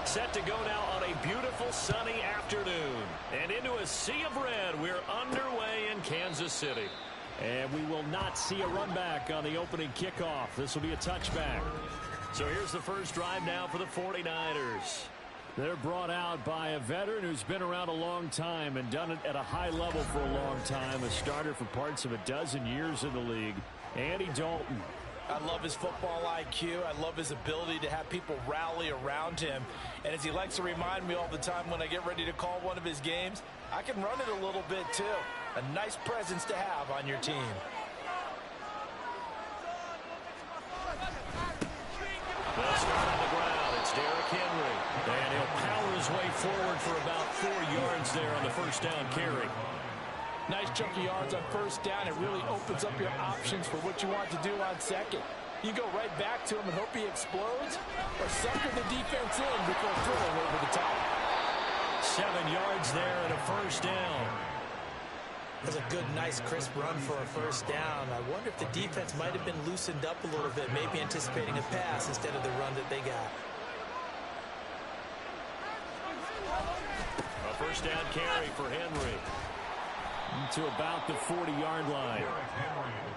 Set to go now on a beautiful sunny afternoon. And into a sea of red, we're underway in Kansas City. And we will not see a run back on the opening kickoff. This will be a touchback. So here's the first drive now for the 49ers. They're brought out by a veteran who's been around a long time and done it at a high level for a long time. A starter for parts of a dozen years in the league. Andy Dalton. I love his football IQ. I love his ability to have people rally around him. And as he likes to remind me all the time when I get ready to call one of his games, I can run it a little bit too. A nice presence to have on your team. They'll start on the ground. It's Derrick Henry. And he'll power his way forward for about 4 yards there on the first down carry. Nice chunky yards on first down. It really opens up your options for what you want to do on second. You go right back to him and hope he explodes, or sucker the defense in before throwing over the top. 7 yards there and a first down. That's a good, nice, crisp run for a first down. I wonder if the defense might have been loosened up a little bit, maybe anticipating a pass instead of the run that they got. A first down carry for Henry. To about the 40-yard line.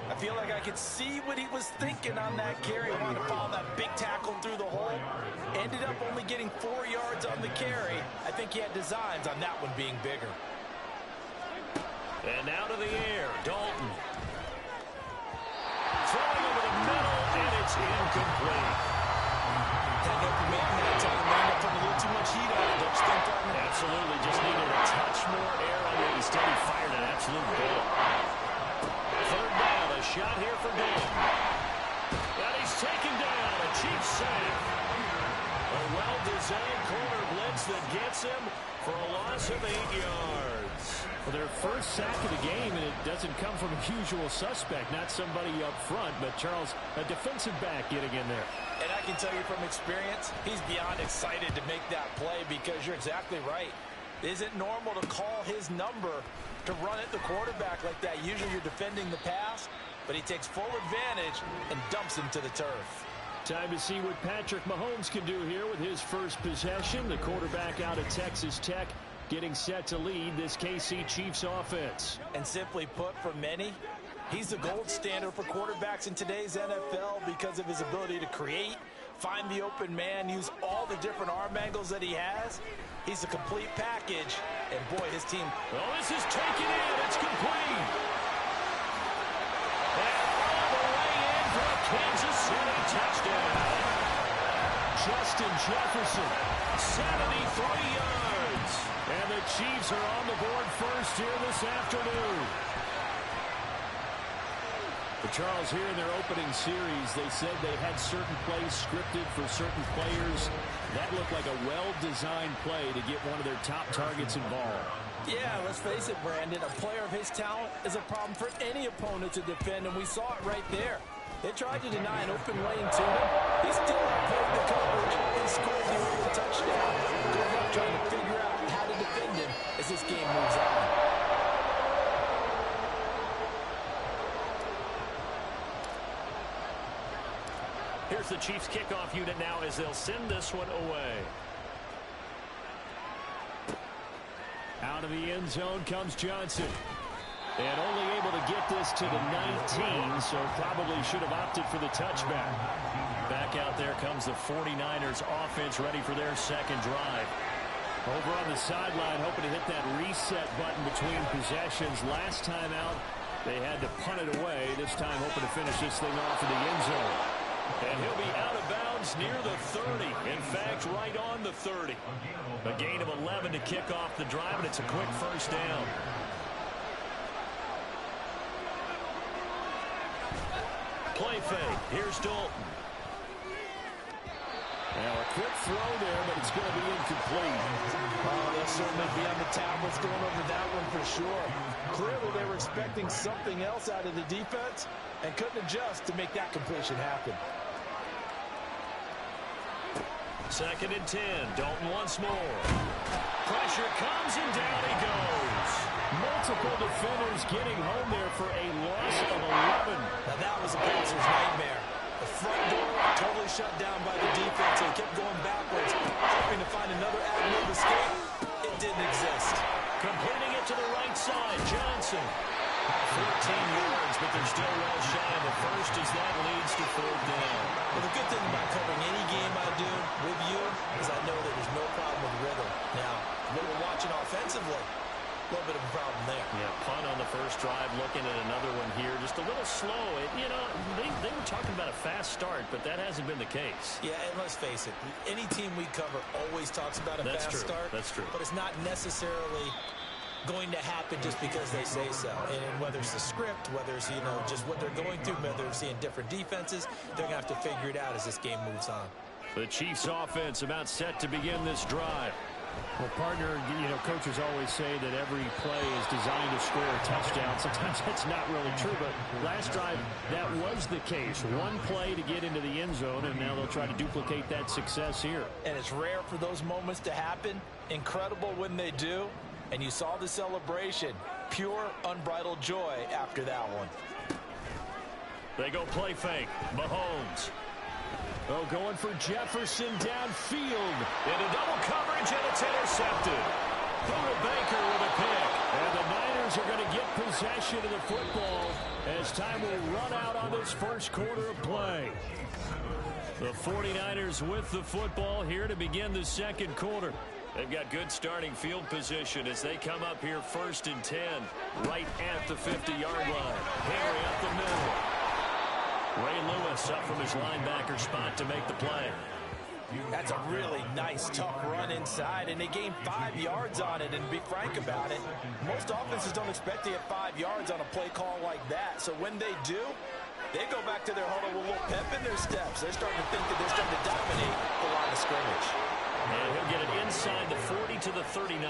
I feel like I could see what he was thinking on that carry. Wanted to follow that big tackle through the hole. Ended up only getting 4 yards on the carry. I think he had designs on that one being bigger. And out of the air, Dalton. Throwing over the middle, and it's incomplete. Had an open man that time. Ended up putting a little too much heat on it. Don't you think, Gardner? Absolutely. Just needed a touch more air on it. Instead, he fired an absolute bullet. Third down, a shot here for Dalton. And he's taken down. A Chiefs sack. A well-designed corner blitz that gets him for a loss of 8 yards. Well, their first sack of the game, and it doesn't come from a usual suspect, not somebody up front, but Charles, a defensive back getting in there. And I can tell you from experience, he's beyond excited to make that play because you're exactly right. It isn't normal to call his number to run at the quarterback like that. Usually you're defending the pass, but he takes full advantage and dumps him to the turf. Time to see what Patrick Mahomes can do here with his first possession. The quarterback out of Texas Tech getting set to lead this KC Chiefs offense. And simply put, for many, he's the gold standard for quarterbacks in today's NFL because of his ability to create, find the open man, use all the different arm angles that he has. He's a complete package, and boy, his team... Well, this is taken in. It's complete. And all the way in for a Kansas City touchdown. Justin Jefferson, 73 yards. And the Chiefs are on the board first here this afternoon. But Charles, here in their opening series, they said they had certain plays scripted for certain players. That looked like a well-designed play to get one of their top targets involved. Yeah, let's face it, Brandon. A player of his talent is a problem for any opponent to defend, and we saw it right there. They tried to deny an open lane to him. He still outplayed the coverage and scored the early touchdown. Good luck trying to figure out how to defend him as this game moves on. Here's the Chiefs kickoff unit now as they'll send this one away. Out of the end zone comes Johnson. And only able to get this to the 19, so probably should have opted for the touchback. Back out there comes the 49ers offense ready for their second drive. Over on the sideline, hoping to hit that reset button between possessions. Last time out, they had to punt it away. This time hoping to finish this thing off in the end zone. And he'll be out of bounds near the 30. In fact, right on the 30. A gain of 11 to kick off the drive, and it's a quick first down. Play fake. Here's Dalton. Now a quick throw there, but it's going to be incomplete. Oh, they'll certainly be on the tablets going over that one for sure. Clearly they were expecting something else out of the defense and couldn't adjust to make that completion happen. Second and 10. Dalton once more. Pressure comes and down he goes. Multiple defenders getting home there for a loss of 11. Now that was a passer's nightmare. The front door totally shut down by the defense. They kept going backwards, hoping to find passing. 14 yards, but they're still well shy of the first as that leads to 4th down. Well, the good thing about covering any game I do with you is I know that there's no problem with rhythm. Now, what we're watching offensively, a little bit of a problem there. Yeah, punt on the first drive, looking at another one here. Just a little slow. You know, they were talking about a fast start, but that hasn't been the case. Yeah, and let's face it, any team we cover always talks about a fast start. That's true. But it's not necessarily going to happen just because they say so. And whether it's the script, whether it's, you know, just what they're going through, whether they're seeing different defenses, they're going to have to figure it out as this game moves on. The Chiefs offense about set to begin this drive. Well, partner, you know, coaches always say that every play is designed to score a touchdown. Sometimes that's not really true, but last drive, that was the case. One play to get into the end zone, and now they'll try to duplicate that success here. And it's rare for those moments to happen. Incredible when they do. And you saw the celebration. Pure, unbridled joy after that one. They go play fake. Mahomes. Oh, going for Jefferson downfield. Into double coverage, and it's intercepted. Buda Baker with a pick. And the Niners are going to get possession of the football as time will run out on this first quarter of play. The 49ers with the football here to begin the second quarter. They've got good starting field position as they come up here 1st and 10, right at the 50-yard line. Henry up the middle. Ray Lewis up from his linebacker spot to make the play. That's a really nice, tough run inside, and they gained 5 yards on it. And to be frank about it, most offenses don't expect to get 5 yards on a play call like that. So when they do, they go back to their huddle with a little pep in their steps. They're starting to think that they're starting to dominate the line of scrimmage. And he'll get it inside the 40 to the 39.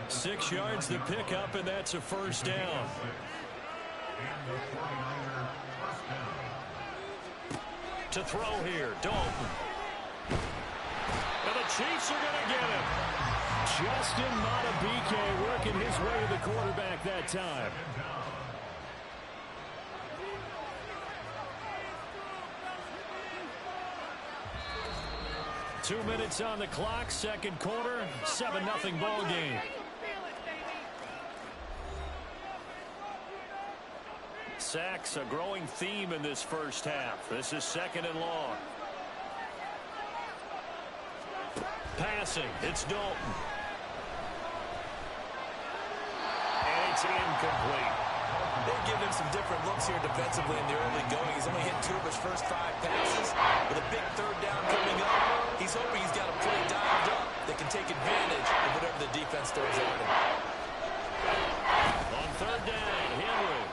6 yards the pickup, and that's a first down. To throw here, Dalton. And the Chiefs are going to get him. Justin Madubuike working his way to the quarterback that time. Two minutes on the clock, second quarter, 7-0 ball game. Sacks, a growing theme in this first half. This is 2nd and long. Passing, it's Dalton. And it's incomplete. They're giving him some different looks here defensively in the early going. He's only hit 2 of his first 5 passes. With a big 3rd down coming up, he's hoping he's got a play dialed up that can take advantage of whatever the defense throws at him. On 3rd down, Henry.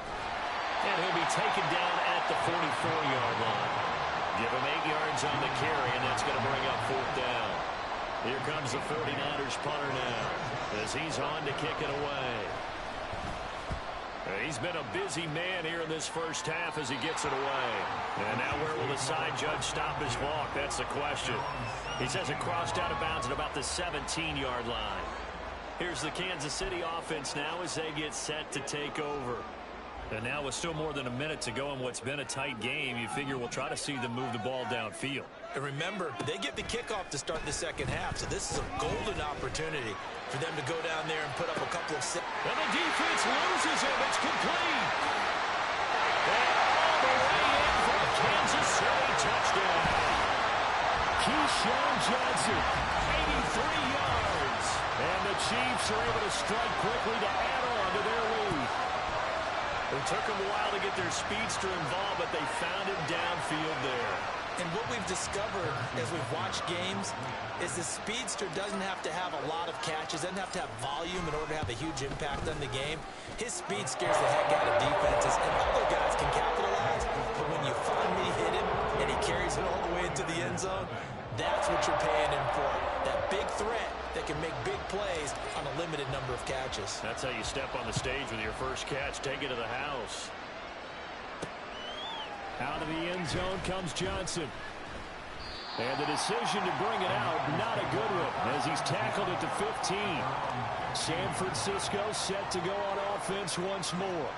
And he'll be taken down at the 44-yard line. Give him 8 yards on the carry, and that's going to bring up 4th down. Here comes the 49ers punter now as he's on to kick it away. He's been a busy man here in this first half as he gets it away. And now where will the side judge stop his walk? That's the question. He says it crossed out of bounds at about the 17-yard line. Here's the Kansas City offense now as they get set to take over. And now with still more than a minute to go in what's been a tight game, you figure we'll try to see them move the ball downfield. And remember, they get the kickoff to start the second half, so this is a golden opportunity for them to go down there and put up a couple of... And the defense loses him. It's complete. And all the way in for a Kansas City touchdown. Keyshawn Johnson, 83 yards. And the Chiefs are able to strike quickly to add on to their lead. It took them a while to get their speedster involved, but they found him downfield there. And what we've discovered as we've watched games is the speedster doesn't have to have a lot of catches, doesn't have to have volume in order to have a huge impact on the game. His speed scares the heck out of defenses, and other guys can capitalize. But when you finally hit him and he carries it all the way into the end zone, that's what you're paying him for. That big threat that can make big plays on a limited number of catches. That's how you step on the stage with your first catch. Take it to the house. Out of the end zone comes Johnson. And the decision to bring it out, not a good one, as he's tackled at the 15. San Francisco set to go on offense once more.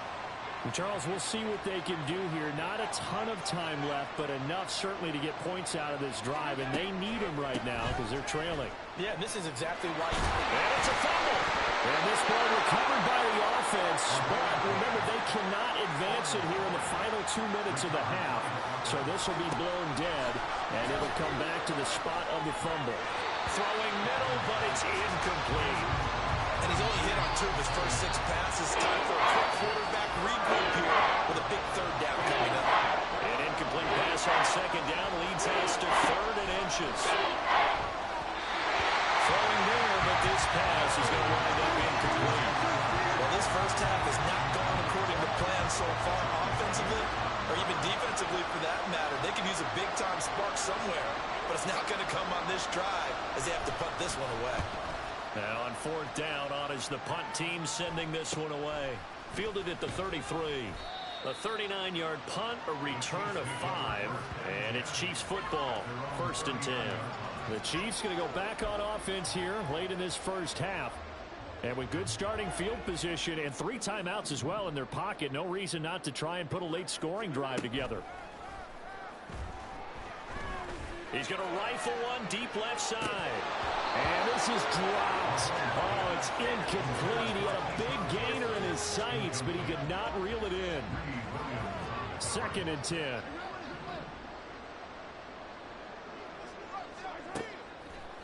And Charles, we'll see what they can do here. Not a ton of time left, but enough certainly to get points out of this drive. And they need them right now because they're trailing. Yeah, this is exactly why. And it's a fumble. And this ball recovered by the offense. offense, but remember, they cannot advance it here in the final 2 minutes of the half. So this will be blown dead, and it'll come back to the spot of the fumble. Throwing middle, but it's incomplete. And he's only hit on 2 of his first 6 passes. Time for a quick quarterback regroup here with a big third down coming up. An incomplete pass on second down leads us to 3rd and inches. Throwing there, but this pass is going to wind up incomplete. Well, this first half has not gone according to plan so far offensively, or even defensively for that matter. They could use a big-time spark somewhere, but it's not going to come on this drive as they have to punt this one away. Now on 4th down, on is the punt team sending this one away. Fielded at the 33. A 39-yard punt, a return of 5, and it's Chiefs football. 1st and 10. The Chiefs going to go back on offense here late in this first half. And with good starting field position and 3 timeouts as well in their pocket, no reason not to try and put a late scoring drive together. He's going to rifle one deep left side. And this is dropped. Oh, it's incomplete. He had a big gainer in his sights, but he could not reel it in. 2nd and 10.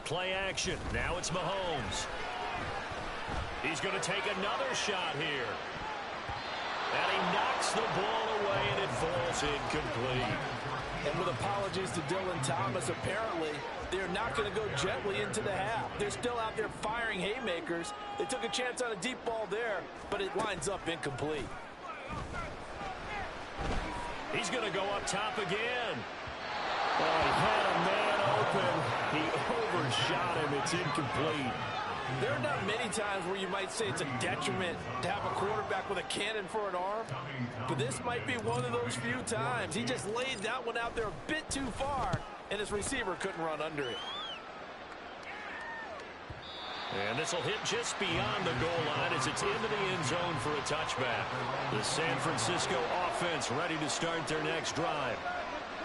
Play action. Now it's Mahomes. He's going to take another shot here. And he knocks the ball away, and it falls incomplete. And with apologies to Dylan Thomas, apparently they're not going to go gently into the half. They're still out there firing haymakers. They took a chance on a deep ball there, but it winds up incomplete. He's going to go up top again. Oh, he had a man open. He overshot him. It's incomplete. There are not many times where you might say it's a detriment to have a quarterback with a cannon for an arm, but this might be one of those few times. He just laid that one out there a bit too far, and his receiver couldn't run under it. And this will hit just beyond the goal line as it's into the end zone for a touchback. The San Francisco offense ready to start their next drive.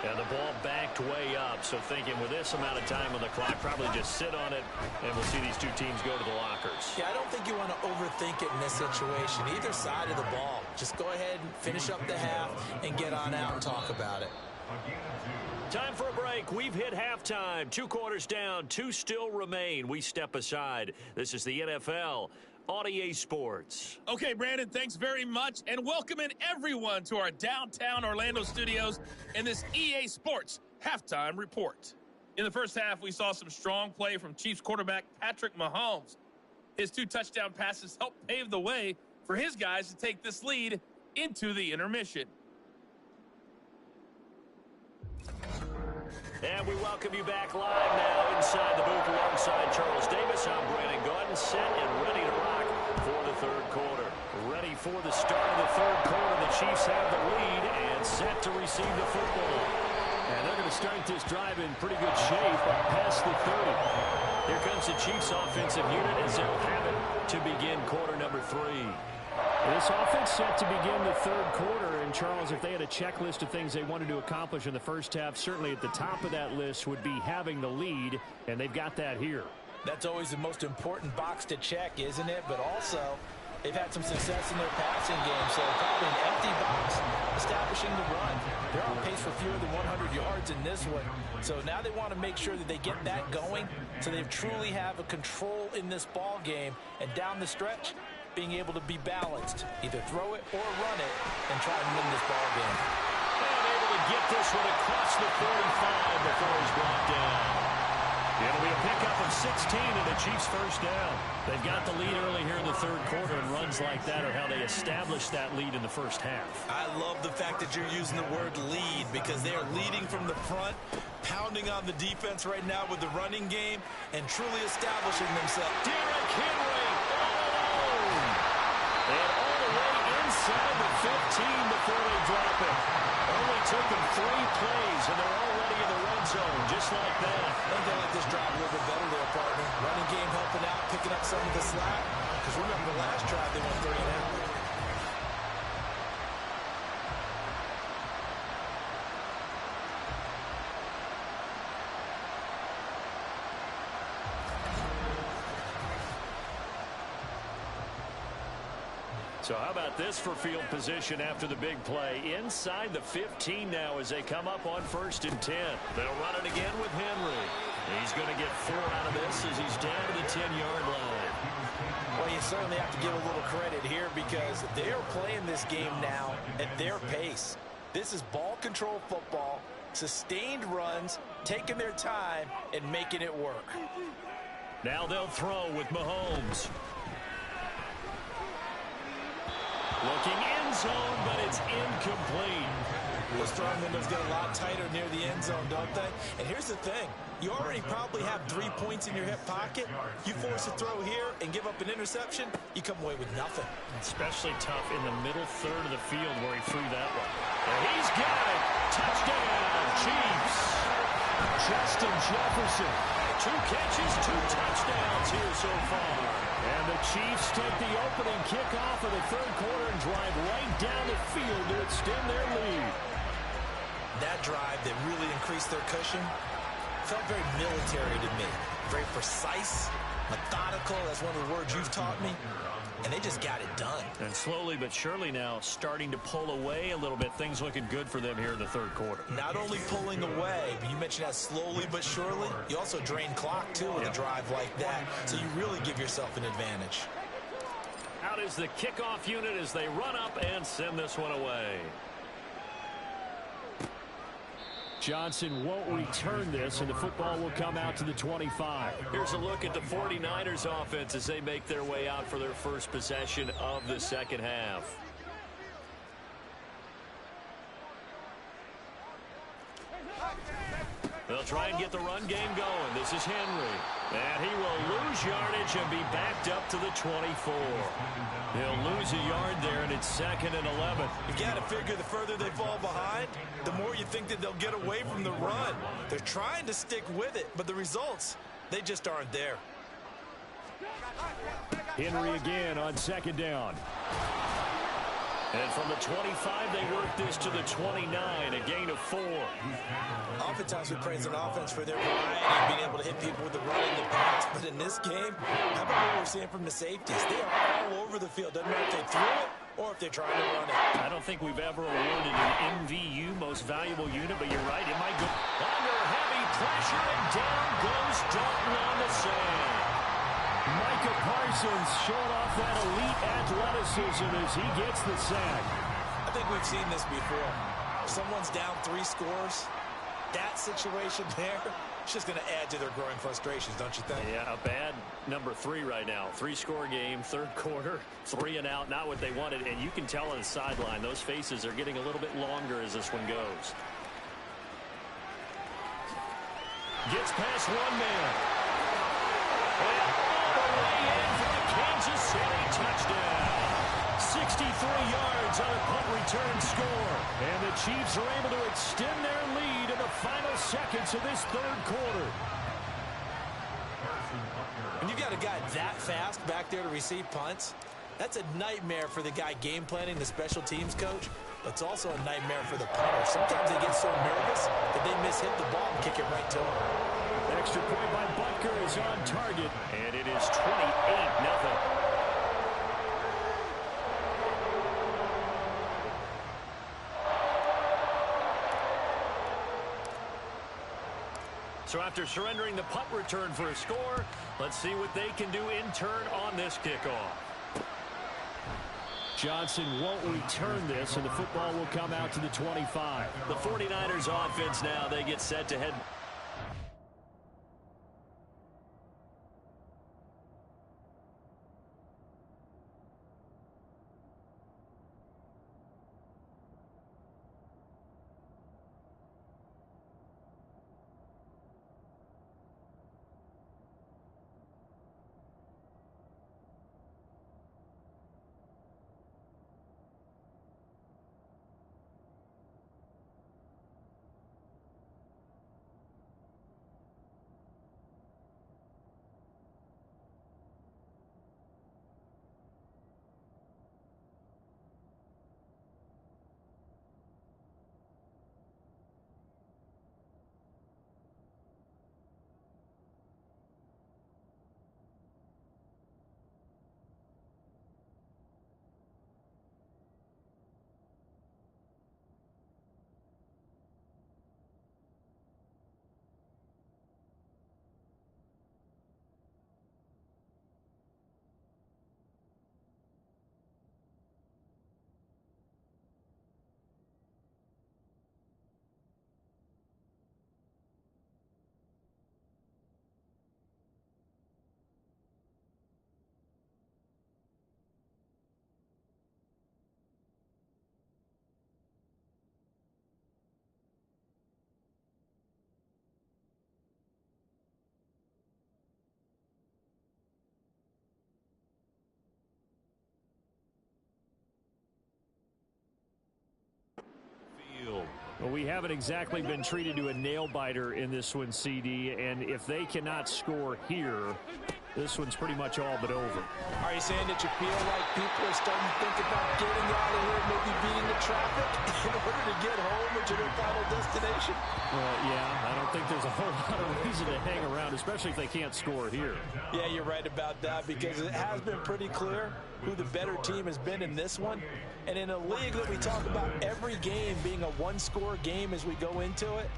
And the ball backed way up, so thinking with this amount of time on the clock, probably just sit on it, and we'll see these two teams go to the lockers. Yeah, I don't think you want to overthink it in this situation. Either side of the ball. Just go ahead and finish up the half and get on out and talk about it. Time for a break. We've hit halftime. 2 quarters down, 2 still remain. We step aside. This is the NFL on EA Sports. Okay, Brandon, thanks very much, and welcome in everyone to our downtown Orlando studios in this EA Sports halftime report. In the first half, we saw some strong play from Chiefs quarterback Patrick Mahomes. His 2 touchdown passes helped pave the way for his guys to take this lead into the intermission. And we welcome you back live now inside the booth alongside Charles Davis. I'm Brandon Gordon, set and ready to rock for the 3rd quarter. Ready for the start of the 3rd quarter. The Chiefs have the lead and set to receive the football. And they're going to start this drive in pretty good shape up past the 30. Here comes the Chiefs offensive unit as they'll have it to begin quarter number 3. This offense set to begin the 3rd quarter, and Charles, if they had a checklist of things they wanted to accomplish in the first half, certainly at the top of that list would be having the lead, and they've got that here. That's always the most important box to check, isn't it? But also, they've had some success in their passing game, so probably an empty box establishing the run. They're on pace for fewer than 100 yards in this one, so now they want to make sure that they get that going so they truly have a control in this ball game, and down the stretch, being able to be balanced, either throw it or run it, and try and win this ball game. And able to get this one across the 45 before he's brought down. It'll be a pickup of 16 and the Chiefs first down. They've got the lead early here in the 3rd quarter, and runs like that are how they established that lead in the first half. I love the fact that you're using the word lead because they are leading from the front, pounding on the defense right now with the running game, and truly establishing themselves. Derrick Henry. And all the way inside the 15 before they drop it. Only took them 3 plays, and they're already in the red zone, just like that. I think they like this drive a little bit better there, partner. Running game helping out, picking up some of the slack. Because remember, the last drive they went 3 and out. So how about this for field position after the big play? Inside the 15 now as they come up on 1st and 10. They'll run it again with Henry. He's going to get 4 out of this as he's down to the 10-yard line. Well, you certainly have to give a little credit here because they're playing this game now at their pace. This is ball control football, sustained runs, taking their time, and making it work. Now they'll throw with Mahomes. Looking end zone, but it's incomplete. Those throwing windows get a lot tighter near the end zone, don't they? And here's the thing. You already probably have 3 points in your hip pocket. You force a throw here and give up an interception, you come away with nothing. Especially tough in the middle third of the field where he threw that one. And he's got it. Touchdown, Chiefs. Justin Jefferson. 2 catches, 2 touchdowns here so far. And the Chiefs take the opening kickoff of the 3rd quarter and drive right down the field to extend their lead. That drive that really increased their cushion felt very military to me. Very precise, methodical. That's one of the words you've taught me. And they just got it done. And slowly but surely now starting to pull away a little bit. Things looking good for them here in the 3rd quarter. Not only pulling away, but you mentioned that slowly but surely. You also drain clock, too, with a drive like that. So you really give yourself an advantage. Out is the kickoff unit as they run up and send this one away. Johnson won't return this, and the football will come out to the 25. Here's a look at the 49ers offense as they make their way out for their first possession of the 2nd half. They'll try and get the run game going. This is Henry. And he will lose yardage and be backed up to the 24. He'll lose a yard there, and it's 2nd and 11. You got to figure the further they fall behind, the more you think that they'll get away from the run. They're trying to stick with it, but the results, they just aren't there. Henry again on 2nd down. And from the 25, they work this to the 29, a gain of 4. Oftentimes we praise an offense for their variety and being able to hit people with the run and the pass. But in this game, how about what we're seeing from the safeties? They are all over the field. Doesn't matter if they threw it or if they're trying to run it. I don't think we've ever awarded an MVU, most valuable unit, but you're right. It might go under heavy pressure, and down goes Dalton on the sand. Micah Parsons showing off that elite athleticism as he gets the sack. I think we've seen this before. If someone's down 3 scores, that situation there, it's just going to add to their growing frustrations, don't you think? Yeah, a bad number 3 right now. 3-score game, 3rd quarter, 3 and out, not what they wanted. And you can tell on the sideline, those faces are getting a little bit longer as this one goes. Gets past one man. And all the way in for the Kansas City touchdown. 63 yards on a punt return score. And the Chiefs are able to extend their lead in the final seconds of this 3rd quarter. When you've got a guy that fast back there to receive punts, that's a nightmare for the guy game planning, the special teams coach. But it's also a nightmare for the punter. Sometimes they get so nervous that they miss-hit the ball and kick it right to him. Extra point by Butker is on target, and it is 28-0. So after surrendering the punt return for a score, let's see what they can do in turn on this kickoff. Johnson won't return this, and the football will come out to the 25. The 49ers offense now, they get set to head. Well, we haven't exactly been treated to a nail-biter in this one, CD, and if they cannot score here, this one's pretty much all but over. Are you saying that you feel like people are starting to think about getting out of here, maybe beating the traffic in order to get home or to their final destination? Well, yeah, I don't think there's a whole lot of reason to hang around, especially if they can't score here. Yeah, you're right about that, because it has been pretty clear who the better team has been in this one. And in a league that we talk about every game being a one-score game as we go into it,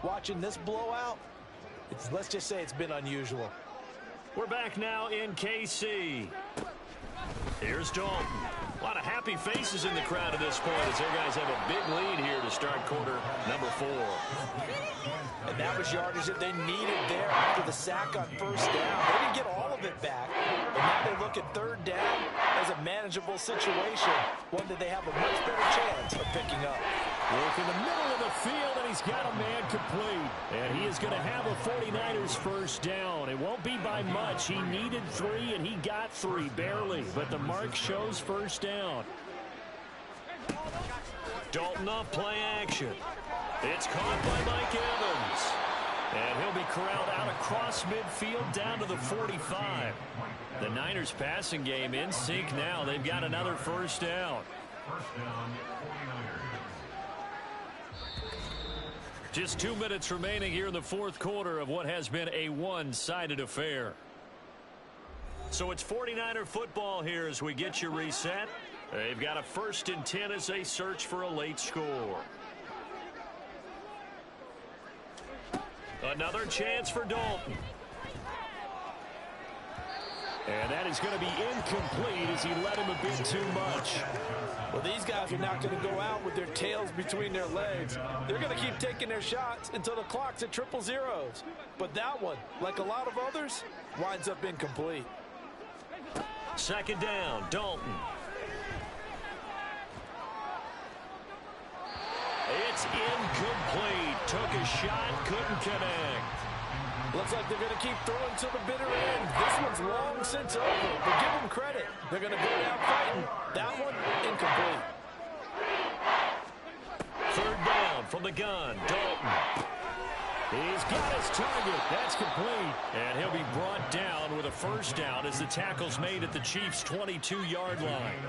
watching this blowout, let's just say it's been unusual. We're back now in KC. Here's Dalton. A lot of happy faces in the crowd at this point as their guys have a big lead here to start quarter number 4. And that was yardage that they needed there after the sack on first down. They didn't get all of it back, but now they look at third down as a manageable situation, one that they have a much better chance of picking up. Work in the middle of the field, and he's got a man complete. And he is going to have a 49ers first down. It won't be by much. He needed 3, and he got 3, barely. But the mark shows first down. Dalton off play action. It's caught by Mike Evans. And he'll be corralled out across midfield down to the 45. The Niners passing game in sync now. They've got another first down. First down, 49ers. Just 2 minutes remaining here in the fourth quarter of what has been a one-sided affair. So it's 49er football here as we get you reset. They've got a 1st and 10 as they search for a late score. Another chance for Dalton. And that is going to be incomplete as he let him a bit too much. Well, these guys are not going to go out with their tails between their legs. They're going to keep taking their shots until the clock's at 000. But that one, like a lot of others, winds up incomplete. 2nd down, Dalton. It's incomplete. Took a shot, couldn't connect. Looks like they're going to keep throwing to the bitter end. This one's long since over, but give them credit. They're going to go down fighting. That one, incomplete. 3rd down from the gun, Dalton. He's got his target. That's complete. And he'll be brought down with a first down as the tackle's made at the Chiefs' 22-yard line.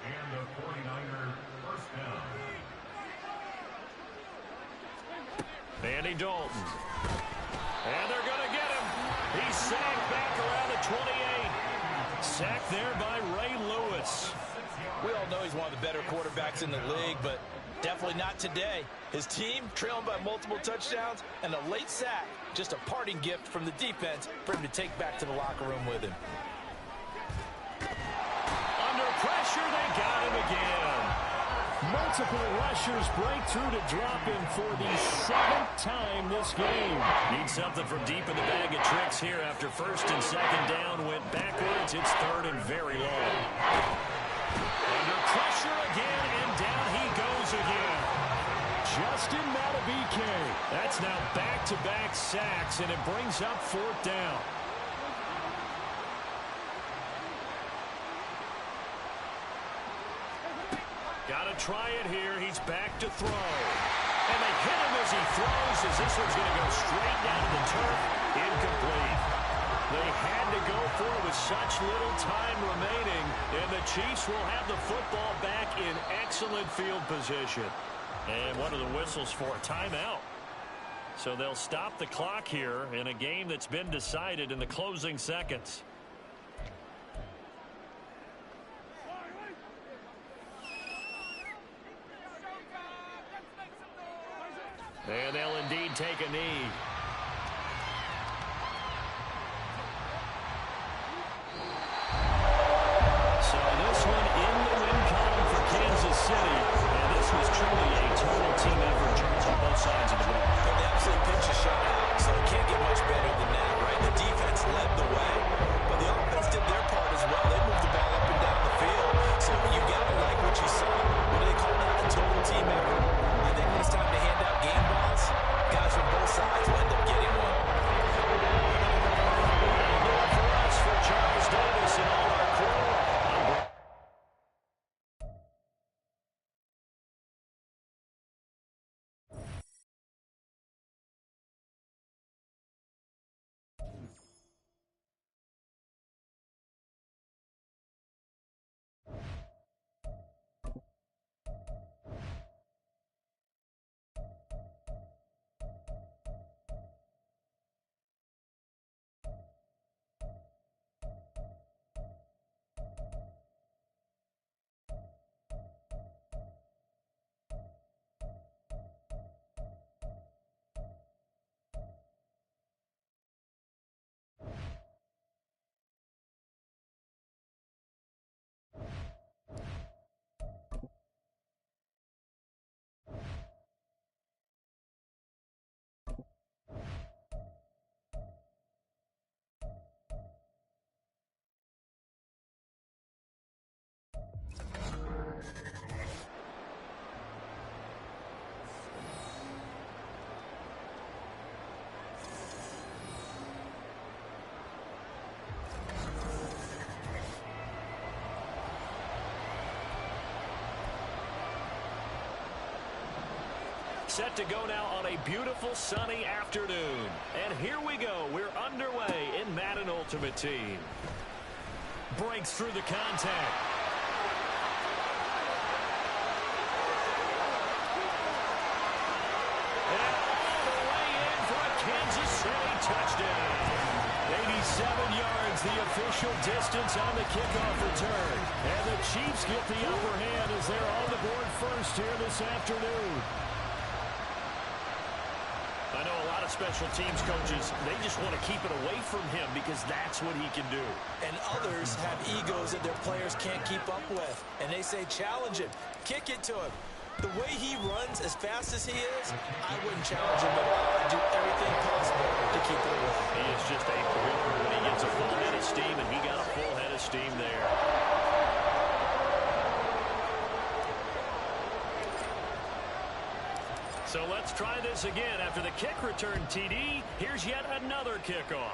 And the 49er first down. Andy Dalton. And they're going to get him. He's sacked back around the 28. Sacked there by Ray Lewis. We all know he's one of the better quarterbacks in the league, but definitely not today. His team trailing by multiple touchdowns and a late sack. Just a parting gift from the defense for him to take back to the locker room with him. Under pressure, they got him again. Multiple rushers break through to drop him for the 7th time this game. Need something from deep in the bag of tricks here after 1st and 2nd down went backwards. It's 3rd and very long. Under pressure again, and down he goes again. Justin Matabike. That's now back-to-back sacks, and it brings up 4th down. Got to try it here. He's back to throw. And they hit him as he throws, as this one's going to go straight down to the turf. Incomplete. They had to go for it with such little time remaining, and the Chiefs will have the football back in excellent field position. And what are the whistles for? Timeout. So they'll stop the clock here in a game that's been decided in the closing seconds. And they'll indeed take a knee. So this one in the win column for Kansas City. And this was truly a total team effort, Charles, on both sides of the ball. They absolutely pitched a shutout, so it can't get much better than that, right? The defense led the way, but the offense did their part as well. They moved the ball up and down the field. So you got to like what you saw. What do they call that? A total team effort. I think when it's time to hand out game balls, guys from both sides went set to go now on a beautiful sunny afternoon. And here we go. We're underway in Madden Ultimate Team. Breaks through the contact. And all the way in for a Kansas City touchdown. 87 yards, the official distance on the kickoff return. And the Chiefs get the upper hand as they're on the board first here this afternoon. I know a lot of special teams coaches, they just want to keep it away from him because that's what he can do. And others have egos that their players can't keep up with. And they say, challenge him, kick it to him. The way he runs as fast as he is, I wouldn't challenge him at all. I'd do everything possible to keep it away. He is just a thriller when he gets a full head of steam, and he got a full head of steam there. So let's try this again. After the kick return TD, here's yet another kickoff.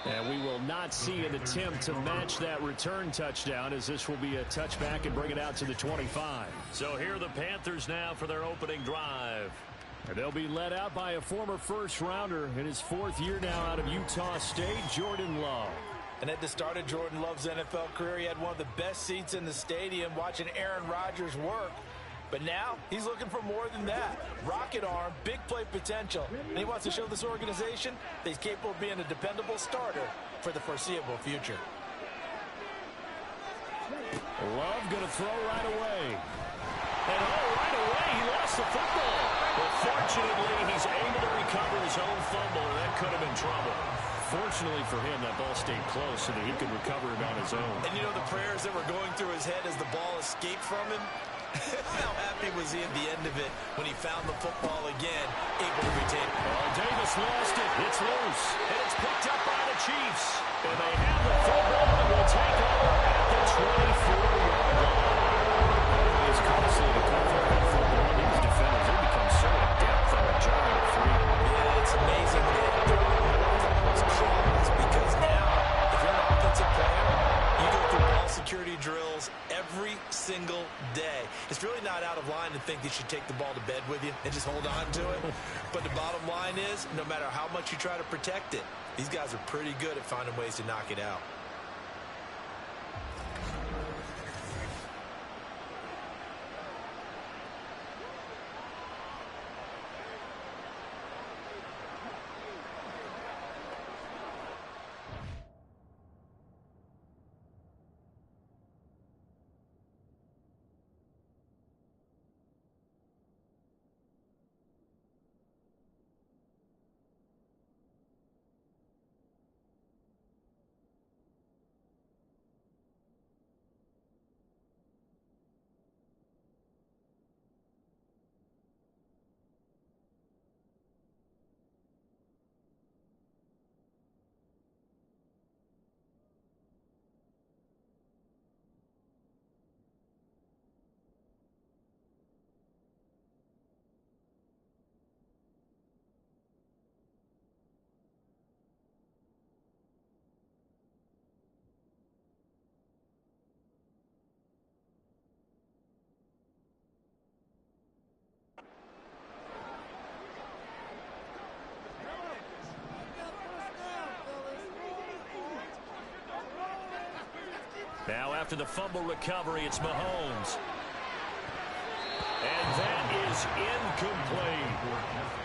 And we will not see an attempt to match that return touchdown, as this will be a touchback and bring it out to the 25. So here are the Panthers now for their opening drive. And they'll be led out by a former first-rounder in his 4th year now out of Utah State, Jordan Love. And at the start of Jordan Love's NFL career, he had one of the best seats in the stadium watching Aaron Rodgers work. But now, he's looking for more than that. Rocket arm, big play potential. And he wants to show this organization that he's capable of being a dependable starter for the foreseeable future. Love going to throw right away. And right away, he lost the football. But fortunately, he's able to recover his own fumble, and that could have been trouble. Fortunately for him, that ball stayed close so that he could recover it on his own. And you know the prayers that were going through his head as the ball escaped from him? How happy was he at the end of it when he found the football again, able to retain it? Oh, Davis lost it. It's loose. And it's picked up by the Chiefs. And they have the football and will take over at the 24-yard line. It's costly to cover that football. These defenders, they become so adept on jarring it free. Yeah, it's amazing when they have those calls, because now, if you're an offensive player, you go through ball security drills every single day. It's really not out of line to think that you should take the ball to bed with you and just hold on to it. But the bottom line is, no matter how much you try to protect it, these guys are pretty good at finding ways to knock it out. Now after the fumble recovery, it's Mahomes. And that is incomplete.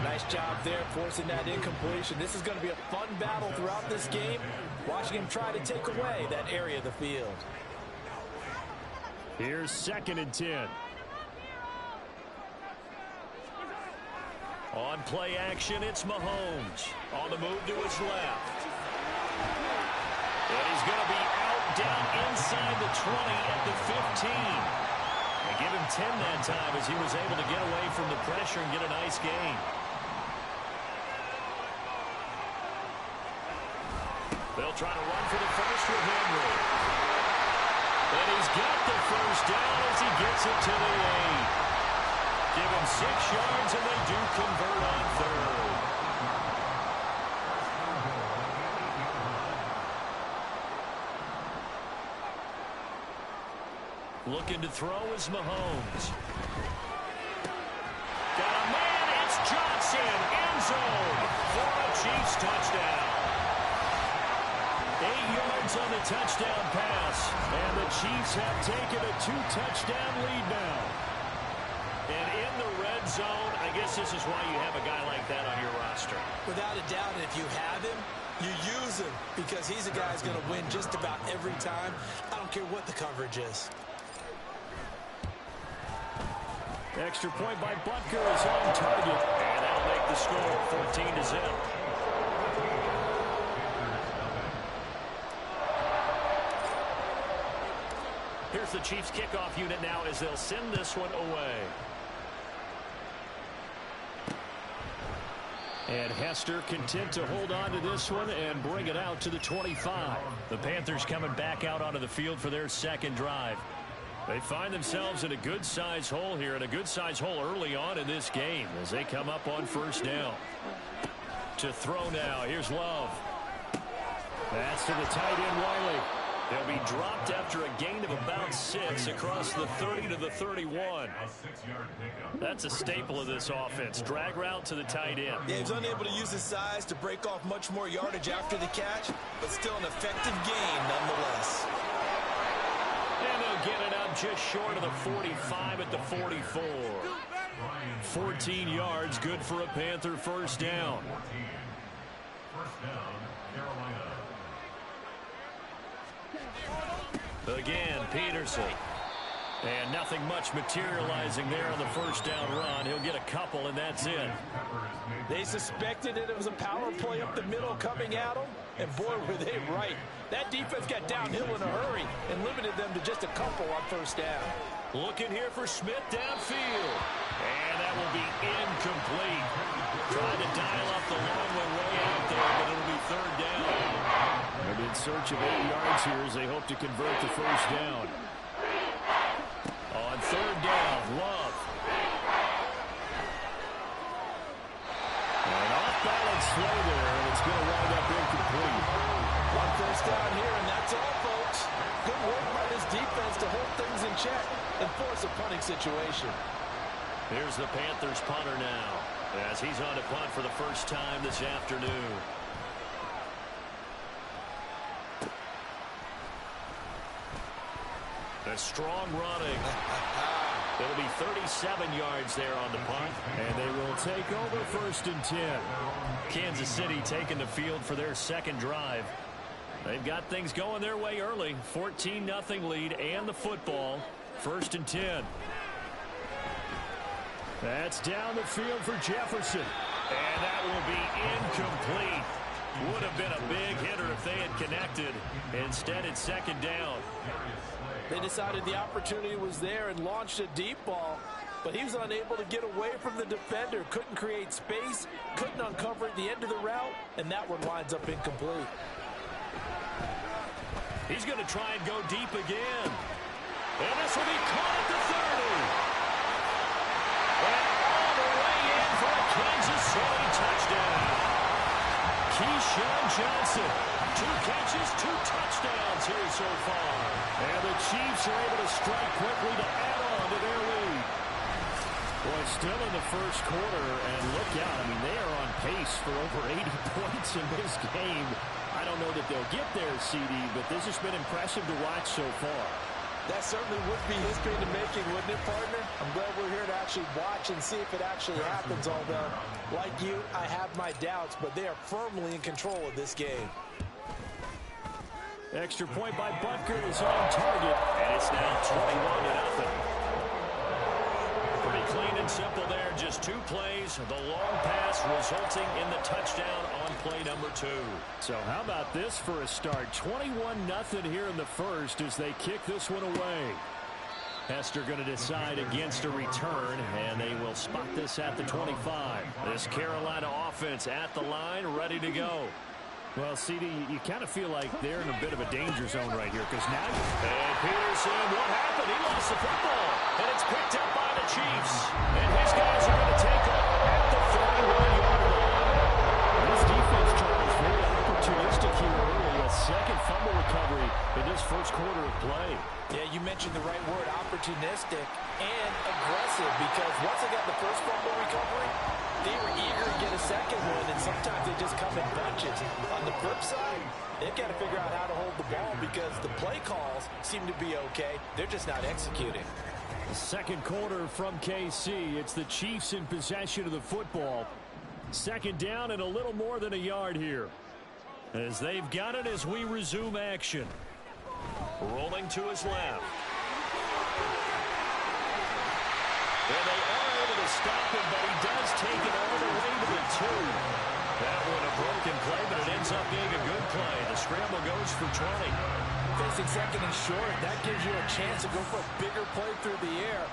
Nice job there forcing that incompletion. This is going to be a fun battle throughout this game, watching him try to take away that area of the field. Here's 2nd and 10. On play action, it's Mahomes. On the move to his left. And he's going to be out down inside the 20 at the 15. And give him 10 that time as he was able to get away from the pressure and get a nice gain. They'll try to run for the first with Henry. And he's got the first down as he gets it to the 8. Give him 6 yards, and they do convert on 3rd. Looking to throw is Mahomes. yards on the touchdown pass. And the Chiefs have taken a 2-touchdown lead now. And in the red zone, I guess this is why you have a guy like that on your roster. Without a doubt, and if you have him, you use him because he's a guy who's going to win just about every time. I don't care what the coverage is. Extra point by Butker is on target. And that'll make the score 14-0. Here's the Chiefs kickoff unit now as they'll send this one away. And Hester content to hold on to this one and bring it out to the 25. The Panthers coming back out onto the field for their second drive. They find themselves in a good-size hole here, and a good-size hole early on in this game as they come up on first down. To throw now, here's Love. Pass to the tight end, Wiley. They'll be dropped after a gain of about 6 across the 30 to the 31. That's a staple of this offense. Drag route to the tight end. Yeah, he's unable to use his size to break off much more yardage after the catch, but still an effective gain nonetheless. And they'll get it up just short of the 45 at the 44. 14 yards, good for a Panther first down. Again, Peterson. And nothing much materializing there on the first down run. He'll get a couple, and that's it. They suspected it was a power play up the middle coming at them, and boy, were they right. That defense got downhill in a hurry and limited them to just a couple on first down. Looking here for Smith downfield. And that will be incomplete. Trying to dial up the long one way out there, but it'll be third down. They're in search of 8 yards here as they hope to convert the first down. On third down, Love. An off-balance throw there, and it's going to wind up incomplete. One first down here, and that's all, folks. Good work by this defense to hold things in check and force a punting situation. Here's the Panthers punter now, as he's on to punt for the first time this afternoon. A strong running. It'll be 37 yards there on the punt, and they will take over first and 10. Kansas City taking the field for their second drive. They've got things going their way early. 14-0 lead and the football. First and 10. That's down the field for Jefferson. And that will be incomplete. Would have been a big hitter if they had connected. Instead, it's second down. They decided the opportunity was there and launched a deep ball, but he was unable to get away from the defender, couldn't create space, couldn't uncover at the end of the route, and that one winds up incomplete. He's going to try and go deep again. And this will be caught at the 30. And all the way in for a Kansas City touchdown. Keyshawn Johnson, 2 catches, 2 touchdowns here so far. And the Chiefs are able to strike quickly to add on to their lead. Boy, still in the first quarter, and look out. I mean, they are on pace for over 80 points in this game. I don't know that they'll get there, CD, but this has been impressive to watch so far. That certainly would be history in the making, wouldn't it, partner? I'm glad we're here to actually watch and see if it actually happens, although, like you, I have my doubts, but they are firmly in control of this game. Extra point by Butker is on target, and it's now 21-0. Pretty clean and simple there, just 2 plays. The long pass resulting in the touchdown on play number 2. So how about this for a start? 21-0 here in the first as they kick this one away. Hester going to decide against a return, and they will spot this at the 25. This Carolina offense at the line, ready to go. Well, CD, you kind of feel like they're in a bit of a danger zone right here because now... And Peterson, what happened? He lost the football, and it's picked up by the Chiefs. And his guys are going to take over at the 31-yard line. This defense, Charles, very opportunistic here early. A second fumble recovery in this first quarter of play. Yeah, you mentioned the right word, opportunistic and aggressive, because once they got the first fumble recovery, they were eager to get a second one, and sometimes they just come in bunches. On the flip side, They've got to figure out how to hold the ball because the play calls seem to be okay. They're just not executing. The second quarter from KC. It's the Chiefs in possession of the football. Second down and a little more than a yard here. As they've got it as we resume action. Rolling to his left. And they are able to stop him, but he does take it all the way to the 2. That one a broken play, but it ends up being a good play. The scramble goes for 20. Facing second and short, that gives you a chance to go for a bigger play through the air.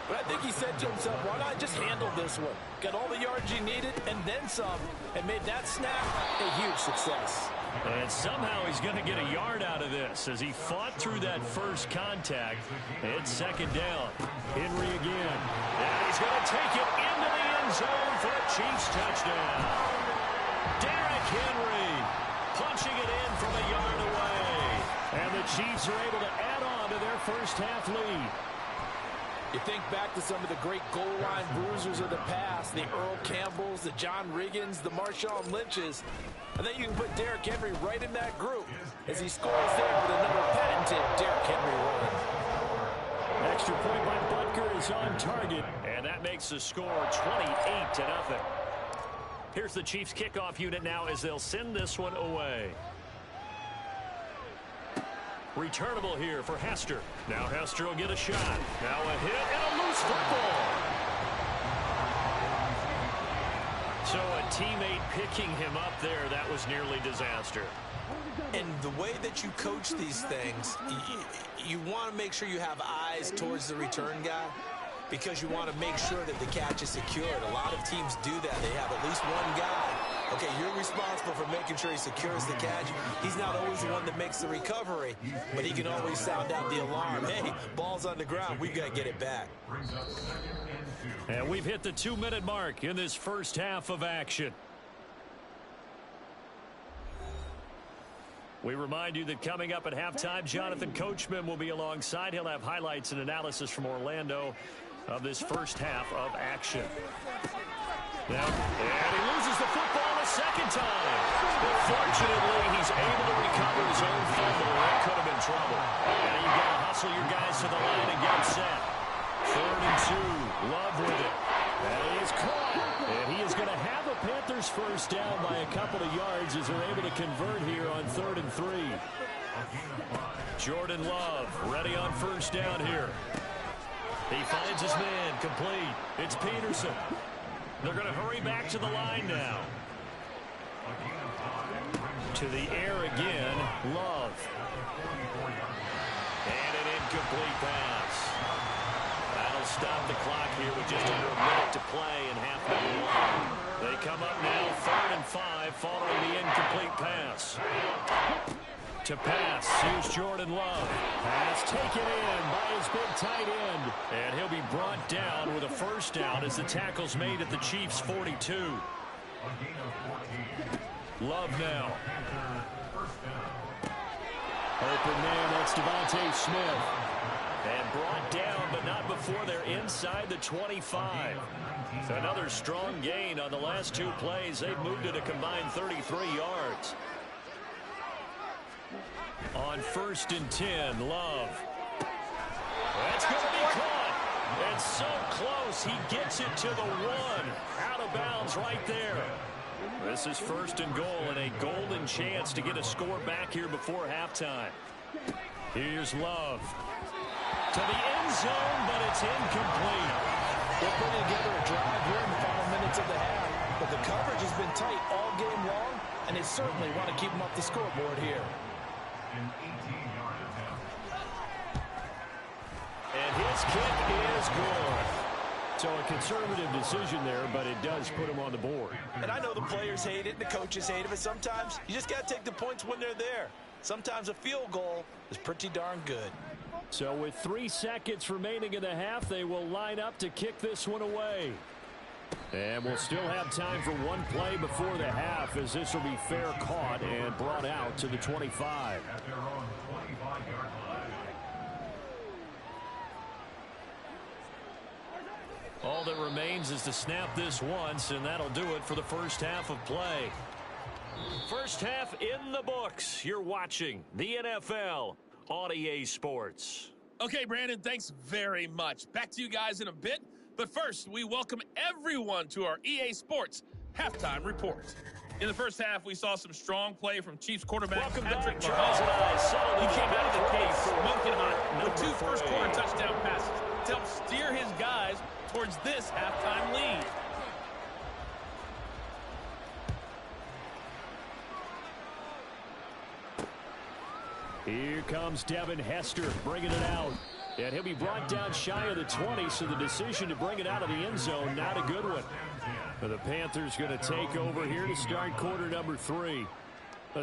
But I think he said to himself, why not just handle this one? Got all the yards you needed and then some, and made that snap a huge success. And somehow he's going to get a yard out of this as he fought through that first contact. It's second down. Henry again. And he's going to take it into the end zone for a Chiefs touchdown. Derrick Henry punching it in from a yard away. And the Chiefs are able to add on to their first half lead. You think back to some of the great goal line bruisers of the past, the Earl Campbells, the John Riggins, the Marshawn Lynches. I think you can put Derrick Henry right in that group as he scores there with another patented Derrick Henry run. Extra point by Butker is on target, and that makes the score 28-0. Here's the Chiefs kickoff unit now as they'll send this one away. Returnable here for Hester. Now Hester will get a shot. Now a hit and a loose football. So a teammate picking him up there, that was nearly disaster. And the way that you coach these things, you want to make sure you have eyes towards the return guy because you want to make sure that the catch is secured. A lot of teams do that. They have at least one guy. Okay, you're responsible for making sure he secures the catch. He's not always the one that makes the recovery, but he can always sound out the alarm. Hey, ball's on the ground. We've got to get it back. And we've hit the 2-minute mark in this first half of action. We remind you that coming up at halftime, Jonathan Coachman will be alongside. He'll have highlights and analysis from Orlando of this first half of action. Now, and he loses the football a second time. But fortunately, he's able to recover his own fumble. That could have been trouble. And you've got to hustle your guys to the line and get set. 3rd and 2. Love with it. And he is caught. And he is going to have a Panthers first down by a couple of yards as they're able to convert here on 3rd and 3. Jordan Love ready on first down here. He finds his man complete. It's Peterson. They're going to hurry back to the line now. To the air again, Love. And an incomplete pass. That'll stop the clock here with just under a minute to play in half number 1. They come up now 3rd and 5 following the incomplete pass. To pass, here's Jordan Love. Pass taken in by his big tight end. And he'll be brought down with a first down as the tackle's made at the Chiefs' 42. Love now. Open man, that's Devontae Smith. And brought down, but not before they're inside the 25. Another strong gain on the last 2 plays. They've moved it a combined 33 yards. On 1st and 10, Love. That's going to be caught. And so close, he gets it to the 1. Out of bounds right there. This is 1st and goal and a golden chance to get a score back here before halftime. Here's Love. To the end zone, but it's incomplete. They're putting together a drive here in the final minutes of the half. But the coverage has been tight all game long, and they certainly want to keep them off the scoreboard here. And his kick is good. So a conservative decision there, but it does put him on the board. And I know the players hate it and the coaches hate it, but sometimes you just got to take the points when they're there. Sometimes a field goal is pretty darn good. So with 3 seconds remaining in the half, they will line up to kick this one away. And we'll still have time for one play before the half as this will be fair caught and brought out to the 25. All that remains is to snap this once, and that'll do it for the first half of play. First half in the books. You're watching the NFL on EA Sports. Okay, Brandon, thanks very much. Back to you guys in a bit. But first, we welcome everyone to our EA Sports Halftime Report. In the first half, we saw some strong play from Chiefs quarterback Patrick Mahomes. He came out of the gate smoking hot with 2 first-quarter touchdown passes to help steer his guys towards this halftime lead. Here comes Devin Hester bringing it out. And he'll be brought down shy of the 20, so the decision to bring it out of the end zone, not a good one. But the Panthers going to take over here to start quarter number 3.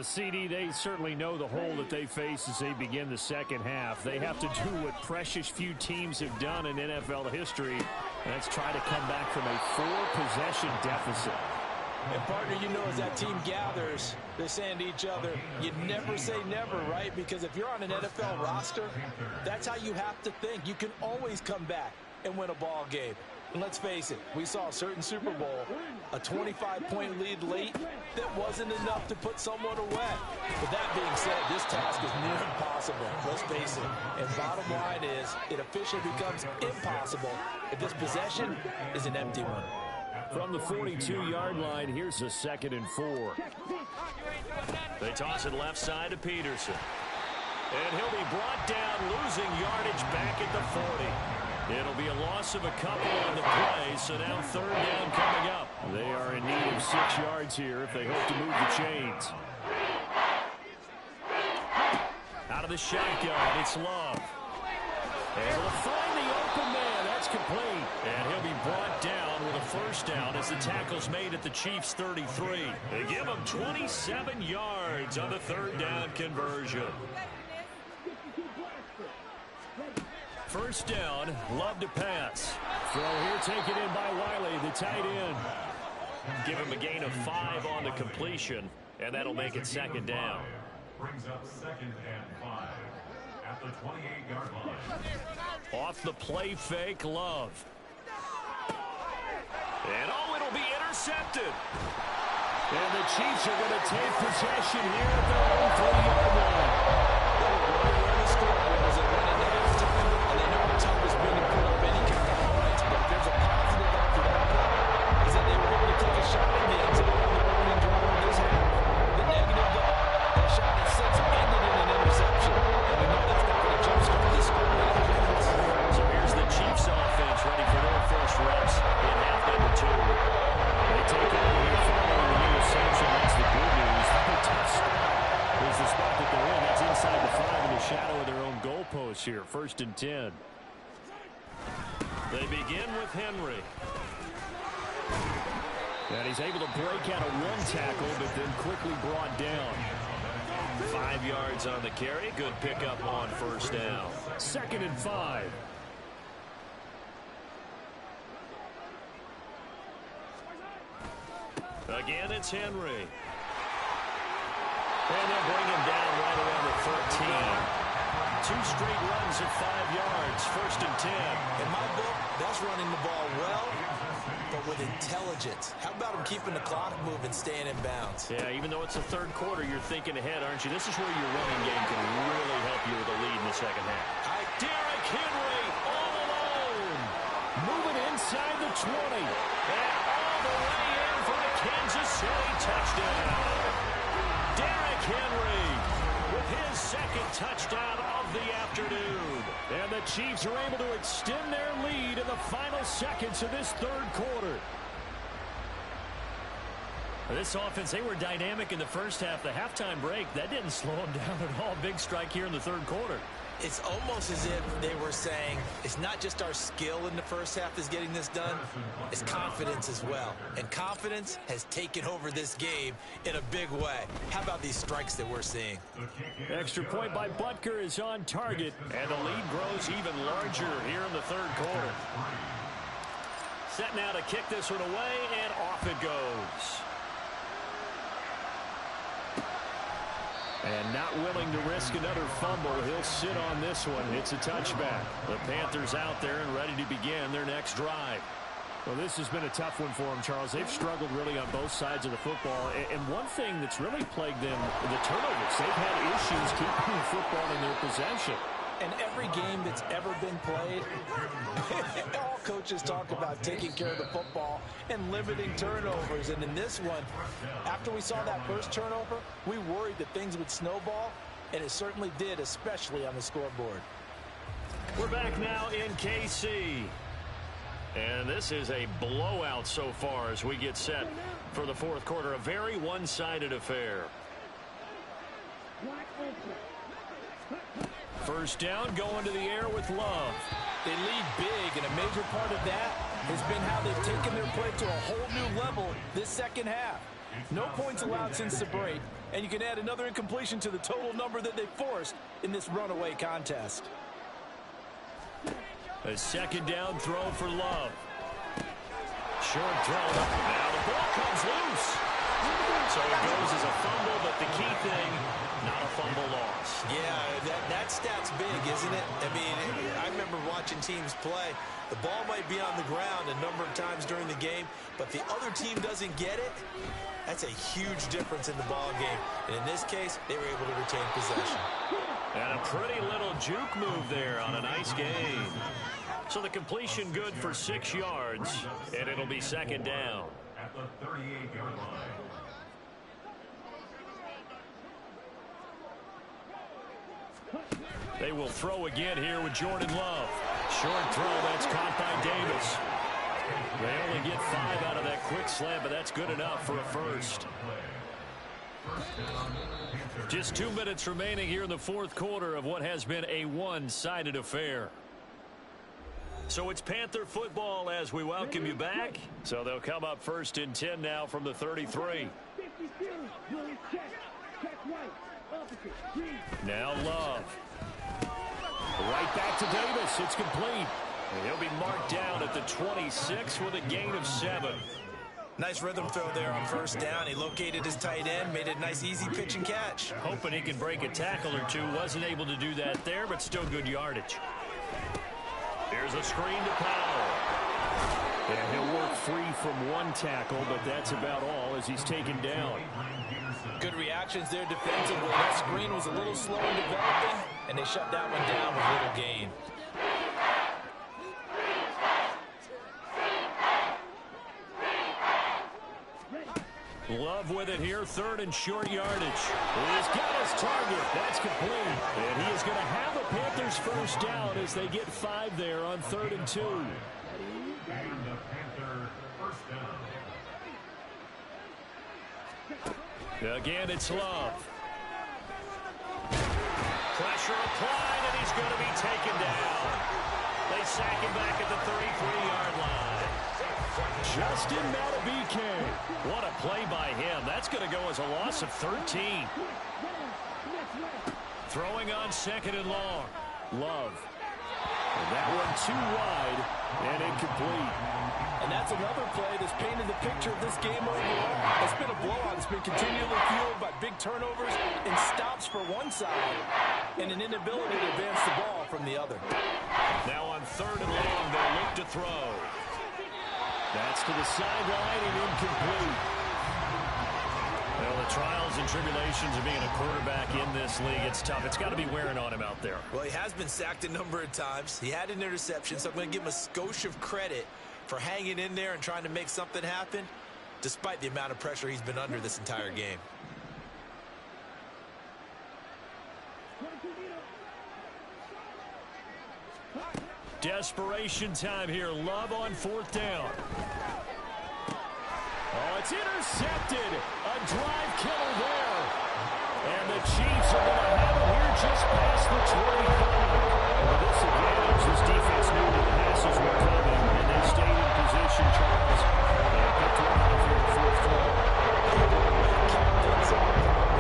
CD, they certainly know the hole that they face as they begin the second half. They have to do what precious few teams have done in NFL history. That's try to come back from a 4-possession deficit. And, partner, you know, as that team gathers, they're saying to each other, you never say never, right? Because if you're on an NFL roster, that's how you have to think. You can always come back and win a ball game. And let's face it, we saw a certain Super Bowl, a 25-point lead late that wasn't enough to put someone away. But that being said, this task is near impossible. Let's face it. And bottom line is, it officially becomes impossible if this possession is an empty one. From the 42-yard line, here's a 2nd and 4. They toss it left side to Peterson. And he'll be brought down, losing yardage back at the 40. It'll be a loss of a couple on the play, so now 3rd down coming up. They are in need of 6 yards here if they hope to move the chains. Out of the shotgun, it's Love. Able to find the open man. That's complete. And he'll be brought down with a 1st down as the tackle's made at the Chiefs' 33. They give him 27 yards on the 3rd down conversion. 1st down, Love to pass. Throw here taken in by Wiley, the tight end. Give him a gain of 5 on the completion, and that'll make it 2nd down. Brings up 2nd and 5 at the 28-yard line. Off the play fake, Love. And it'll be intercepted. And the Chiefs are going to take possession here at their own 3-yard line. And they know how tough it's been to put up any kind of points, but if there's a positive after that play, is that they were able to take a shot in the end zone on the opening drive of this half. The negative, though, that shot at 6 ended in an interception. And we know that's not going to jumpstart this score in offense. So here's the Chiefs offense ready for their first reps in half number 2. They take over here following the interception. That's the good news. The tough spot is the spot that they're in. That's inside the 5 in the shadow of their own goalpost here. 1st and 10. They begin with Henry. And he's able to break out of 1 tackle, but then quickly brought down. 5 yards on the carry. Good pickup on 1st down. 2nd and 5. Again, it's Henry. And they'll bring him down right around the 13. 2 straight runs of 5 yards. 1st and 10. In my book, that's running the ball well, but with intelligence. How about him keeping the clock moving, staying in bounds? Yeah, even though it's the 3rd quarter, you're thinking ahead, aren't you? This is where your running game can really help you with a lead in the second half. Derrick Henry all alone. Moving inside the 20. And all the way in for the Kansas City touchdown. Derrick Henry with his 2nd touchdown of the afternoon. And the Chiefs are able to extend their lead in the final seconds of this 3rd quarter. This offense, they were dynamic in the first half. The halftime break, that didn't slow them down at all. Big strike here in the 3rd quarter. It's almost as if they were saying, it's not just our skill in the first half that's getting this done, it's confidence as well. And confidence has taken over this game in a big way. How about these strikes that we're seeing? Extra point by Butker is on target. And the lead grows even larger here in the 3rd quarter. Set now to kick this one away, and off it goes. And not willing to risk another fumble, he'll sit on this one. It's a touchback. The Panthers out there and ready to begin their next drive. Well, this has been a tough one for them, Charles. They've struggled really on both sides of the football. And one thing that's really plagued them, the turnovers. They've had issues keeping the football in their possession. And every game that's ever been played, all coaches talk about taking care of the football and limiting turnovers. And in this one, after we saw that first turnover, we worried that things would snowball, and it certainly did, especially on the scoreboard. We're back now in KC. And this is a blowout so far as we get set for the fourth quarter. A very one-sided affair. First down, going to the air with Love. They lead big, and a major part of that has been how they've taken their play to a whole new level this second half. No points allowed since the break, and you can add another incompletion to the total number that they forced in this runaway contest. A second down throw for Love. Short throw. Now the ball comes loose. So it goes as a fumble, but the key thing, not a fumble loss. Yeah, that stat's big, isn't it? I mean, I remember watching teams play. The ball might be on the ground a number of times during the game, but the other team doesn't get it. That's a huge difference in the ball game. And in this case, they were able to retain possession. And a pretty little juke move there on a nice game. So the completion good for 6 yards, and it'll be second down. At the 38-yard line. They will throw again here with Jordan Love. Short throw, that's caught by Davis. They only get 5 out of that quick slant, but that's good enough for a first. Just 2 minutes remaining here in the fourth quarter of what has been a one-sided affair. So it's Panther football as we welcome you back. So they'll come up first and 10 now from the 33. Now Love. Right back to Davis. It's complete. And he'll be marked down at the 26 with a gain of 7. Nice rhythm throw there on first down. He located his tight end, made it a nice easy pitch and catch. Hoping he can break a tackle or two. Wasn't able to do that there, but still good yardage. Here's a screen to Powell. And he'll work free from one tackle, but that's about all as he's taken down. Good reactions there defensively. That screen was a little slow in developing, and they shut that one down with little gain. Love with it here, third and short yardage. He's got his target. That's complete. And he is going to have the Panthers first down as they get 5 there on 3rd and 2. And the Panther first down. Again, it's Love. Pressure applied, and he's going to be taken down. They sack him back at the 33-yard line. Justin Matabike. What a play by him. That's going to go as a loss of 13. Throwing on second and long. Love. And that one too wide and incomplete. And that's another play that's painted the picture of this game overall. It's been a blowout. It's been continually fueled by big turnovers and stops for one side and an inability to advance the ball from the other. Now on third and long, they'll look to throw. That's to the sideline and incomplete. Well, the trials and tribulations of being a quarterback in this league, it's tough. It's got to be wearing on him out there. Well, he has been sacked a number of times. He had an interception, so I'm going to give him a skosh of credit for hanging in there and trying to make something happen, despite the amount of pressure he's been under this entire game. Desperation time here. Love on 4th down. Oh, it's intercepted. A drive killer there. And the Chiefs are going to have it here just past the 25. With this advantage, this defense knew the passes were coming, and they stayed in position, Charles. They picked one off here in the fourth quarter.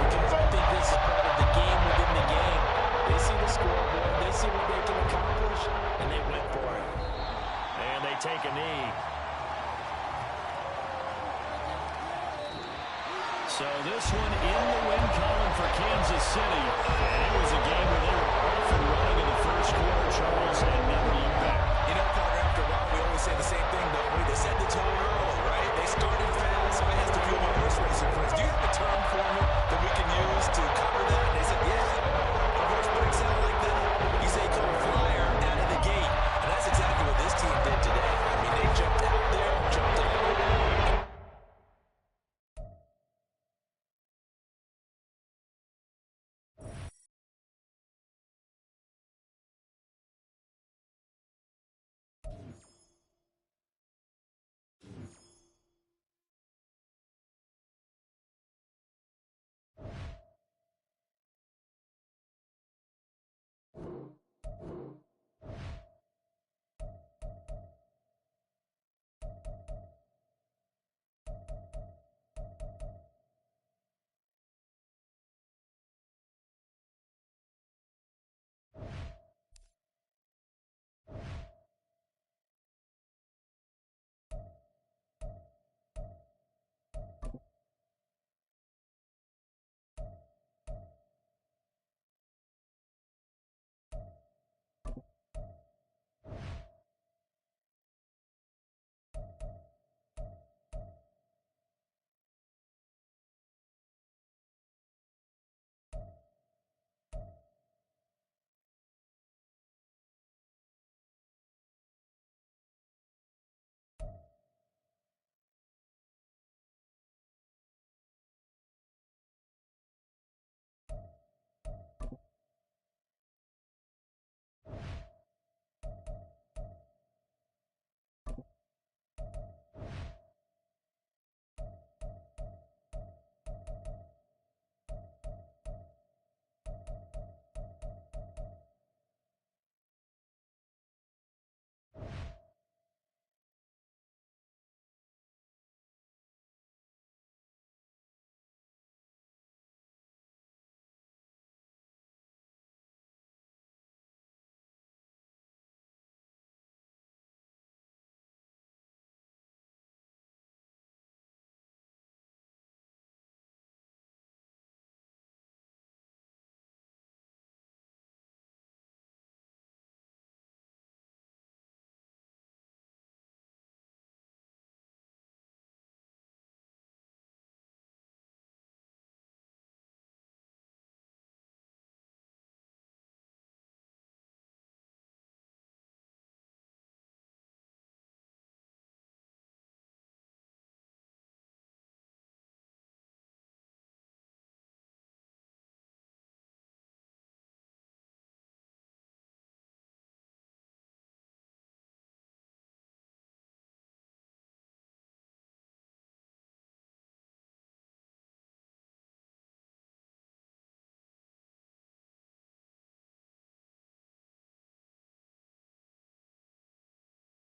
Because I think this is part of the game within the game. They see the scoreboard, they see what they can accomplish, and they went for it. And they take a knee. So this one in the win column for Kansas City. And it was a game where they were off and running in the first quarter, Charles, and never looked back. You know, Carter, after a while, we always say the same thing, don't we? set the tone early.